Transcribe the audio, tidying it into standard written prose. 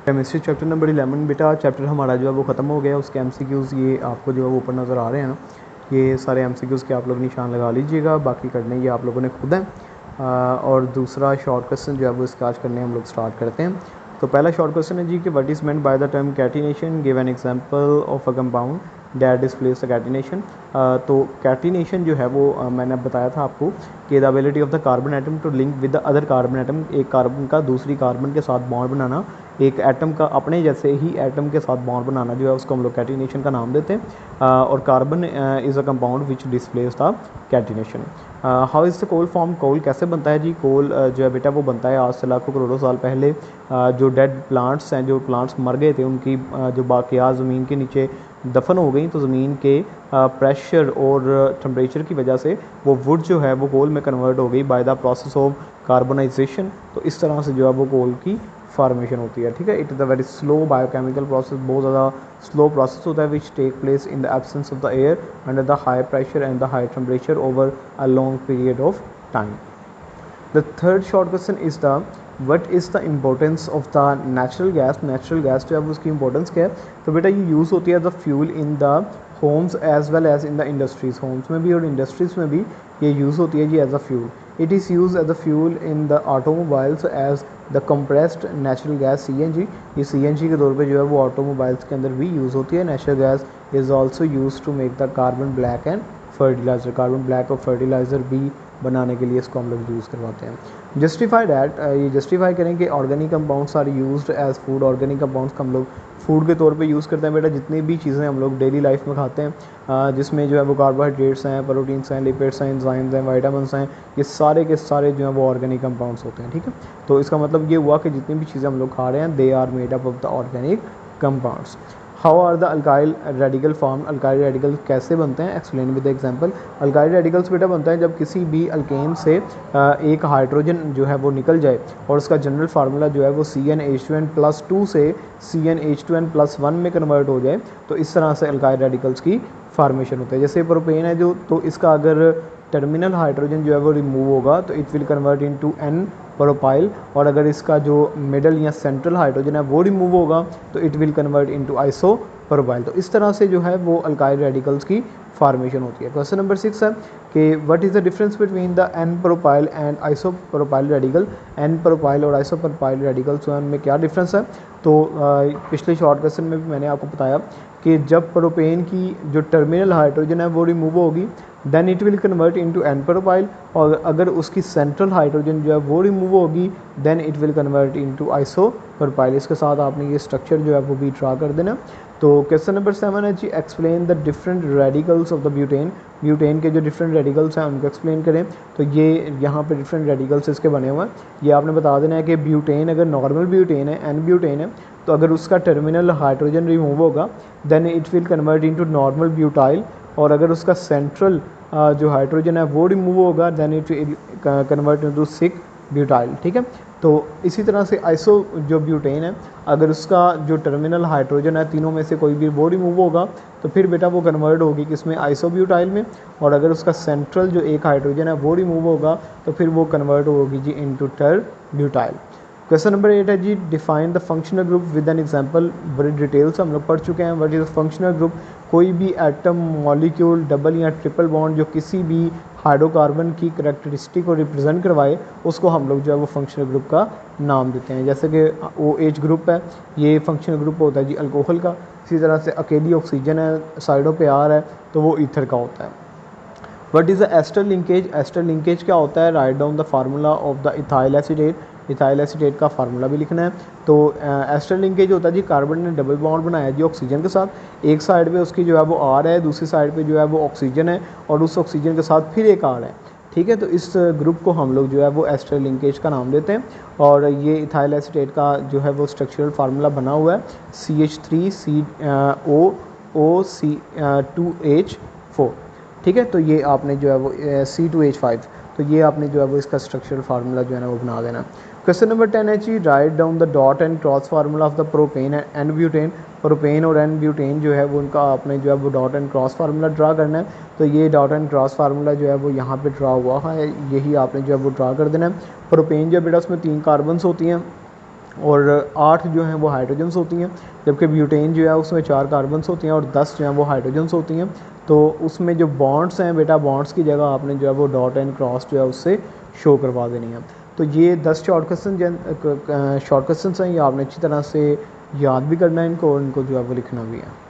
Chemistry chapter number 11 बेटा chapter हमारा जो है वो ख़त्म हो गया। उसके एमसीक्यूज़ ये आपको जो है वो ऊपर नज़र आ रहे हैं ना, ये सारे एमसीक्यूज़ के आप लोग निशान लगा लीजिएगा, बाकी करने ये आप लोगों ने खुद हैं। और दूसरा शॉर्ट क्वेश्चन जो है वो इसका आज करने हम लोग स्टार्ट करते हैं। तो पहला शॉर्ट क्वेश्चन है जी कि what is meant by the term catenation, give an example of a compound that displays the catenation. तो कैटिनेशन जो है वो मैंने बताया था आपको कि the ability of the carbon atom to link with the other carbon atom, एक कार्बन का दूसरी कार्बन के साथ बॉन्ड बनाना, एक एटम का अपने जैसे ही एटम के साथ बॉन्ड बनाना जो है उसको हम लोग कैटिनेशन का नाम देते हैं। और carbon is a compound which displace the catenation. How is the coal form, coal कैसे बनता है जी? कोल जो है बेटा वो बनता है आज से लाखों करोड़ों साल पहले। जो डेड प्लांट्स हैं, जो प्लांट्स मर गए थे, उनकी जो बाकियात ज़मीन के नीचे दफन हो गई, तो ज़मीन के प्रेशर और टेम्परेचर की वजह से वो वुड जो है वो कोल में कन्वर्ट हो गई by the process of carbonisation. तो इस तरह से जो है वो कोल की फॉर्मेशन होती है। ठीक है, it is a very slow biochemical process, बहुत ज़्यादा स्लो प्रोसेस होता है which take place in the absence of the air under the high pressure and the high temperature over a long period of time. The third short question is the what is the importance of the natural gas? Natural gas जो है उसकी importance क्या है? तो बेटा ये use होती है the fuel in the homes as well as in the industries. homes में भी और industries में भी ये यूज़ होती है जी as a fuel. It is used as a fuel in the automobiles as the compressed natural gas CNG. ये CNG के तौर पे जो है वो automobiles के अंदर भी यूज़ होती है। Natural gas is also used to make the carbon black and fertilizer. Carbon black और फर्टिलाइज़र भी बनाने के लिए इसको हम लोग यूज़ करवाते हैं। जस्टिफाई डैट, ये जस्टिफाई करें कि organic compounds are used as food. Organic compounds का हम लोग फूड के तौर पे यूज़ करते हैं बेटा। जितनी भी चीज़ें हम लोग डेली लाइफ में खाते हैं जिसमें जो है वो कार्बोहाइड्रेट्स हैं, प्रोटीन्स हैं, लिपिड्स हैं, एंजाइम्स हैं, वाइटामिन्स हैं, ये सारे के सारे जो हैं वो ऑर्गेनिक कंपाउंड्स होते हैं। ठीक है, तो इसका मतलब ये हुआ कि जितनी भी चीज़ें हम लोग खा रहे हैं they are made up of the organic compounds. How are the alkyl radical form, alkyl radical कैसे बनते हैं? Explain with example. Alkyl radicals बेटा बनता है जब किसी भी अल्केन से एक हाइड्रोजन जो है वो निकल जाए और उसका जनरल फार्मूला जो है वो CnH2n+2 से CnH2n+1 में कन्वर्ट हो जाए, तो इस तरह से अल्काइल रेडिकल्स की फार्मेशन होता है। जैसे प्रोपेन है जो, तो इसका अगर टर्मिनल हाइड्रोजन जो है वो रिमूव होगा तो it will convert into N propyl, और अगर इसका जो मिडल या सेंट्रल हाइड्रोजन है वो रिमूव होगा तो it will convert into iso propyl. तो इस तरह से जो है वो अल्काइल रेडिकल्स की फार्मेशन होती है। क्वेश्चन नंबर 6 है कि what is the difference between the N propyl and iso propyl radical. N propyl और आइसो प्रोपाइल रेडिकल्स में क्या डिफरेंस है? तो पिछले शॉर्ट क्वेश्चन में भी मैंने आपको बताया कि जब प्रोपेन की जो टर्मिनल हाइड्रोजन है वो रिमूव होगी then it will convert into N propyl, और अगर उसकी सेंट्रल हाइड्रोजन जो है वो रिमूव होगी then it will convert into isopropyl. इसके साथ आपने ये स्ट्रक्चर जो है वो भी ड्रा कर देना। तो क्वेश्चन नंबर 7 है जी explain the different radicals of the butane. Butane के जो डिफरेंट रेडिकल्स हैं उनको एक्सप्लेन करें। तो ये यहाँ पे डिफरेंट रेडिकल्स इसके बने हुए हैं, ये आपने बता देना है कि ब्यूटेन अगर नॉर्मल ब्यूटेन है, N ब्यूटेन है, तो अगर उसका टर्मिनल हाइड्रोजन रिमूव होगा then it will convert into normal butyl, और अगर उसका सेंट्रल जो हाइड्रोजन है वो रिमूव होगा then it will convert into 6 butyl. ठीक है, तो इसी तरह से आइसो जो ब्यूटेन है अगर उसका जो टर्मिनल हाइड्रोजन है तीनों में से कोई भी वो रिमूव होगा तो फिर बेटा वो कन्वर्ट होगी किसमें? आइसो ब्यूटाइल में, और अगर उसका सेंट्रल जो एक हाइड्रोजन है वो रिमूव होगा तो फिर वो कन्वर्ट होगी जी into tert butyl. Question number 8 है जी define the functional group with an example. बड़ी डिटेल से हम लोग पढ़ चुके हैं व्हाट इज़ फंक्शनल ग्रुप। कोई भी एटम, मॉलिक्यूल, डबल या ट्रिपल बॉन्ड जो किसी भी हाइड्रोकार्बन की करैक्टरिस्टिक को रिप्रेजेंट करवाए उसको हम लोग जो है वो फंक्शनल ग्रुप का नाम देते हैं। जैसे कि OH ग्रुप है, ये फंक्शनल ग्रुप होता है जी अल्कोहल का। इसी तरह से अकेली ऑक्सीजन है, साइडों पे R है, तो वो ईथर का होता है। What is the ester linkage. Ester linkage क्या होता है? Write down the formula of the ethyl acetate. Ethyl acetate का फार्मूला भी लिखना है। तो एस्टर लिंकेज होता है जी कार्बन ने डबल बॉन्ड बनाया जी ऑक्सीजन के साथ, एक साइड पे उसकी जो है वो R है, दूसरी साइड पे जो है वो ऑक्सीजन है, और उस ऑक्सीजन के साथ फिर एक R है। ठीक है, तो इस ग्रुप को हम लोग जो है वो एस्टर लिंकेज का नाम देते हैं। और ये इथाइल एसीटेट का जो है वो स्ट्रक्चरल फार्मूला बना हुआ है CH3COOC2H4। ठीक है, तो ये आपने जो है वो C2H5, तो ये आपने जो है वो इसका स्ट्रक्चरल फार्मूला जो है ना वो बना देना। क्वेश्चन नंबर 10 है जी write down the dot and cross formula of the propane and butane. Propane और N ब्यूटेन जो है वो उनका आपने जो है वो dot and cross formula draw करना है। तो ये डॉट एंड क्रॉस फार्मूला जो है वो यहाँ पे ड्रा हुआ है, यही आपने जो है वो ड्रा कर देना है। प्रोपेन जो बेटा उसमें 3 कार्बन्स होती हैं, और 8 जो हैं वो हाइड्रोजन्स होती हैं, जबकि ब्यूटेन जो है उसमें 4 कार्बन्स होती हैं और 10 जो हैं वो हाइड्रोजन्स होती हैं। तो उसमें जो बॉन्ड्स हैं बेटा, बॉन्ड्स की जगह आपने जो है वो डॉट एंड क्रॉस जो है उससे शो करवा देनी है। तो ये 10 शॉर्ट क्वेश्चन हैं, ये आपने अच्छी तरह से याद भी करना है इनको और इनको जो है वो लिखना भी है।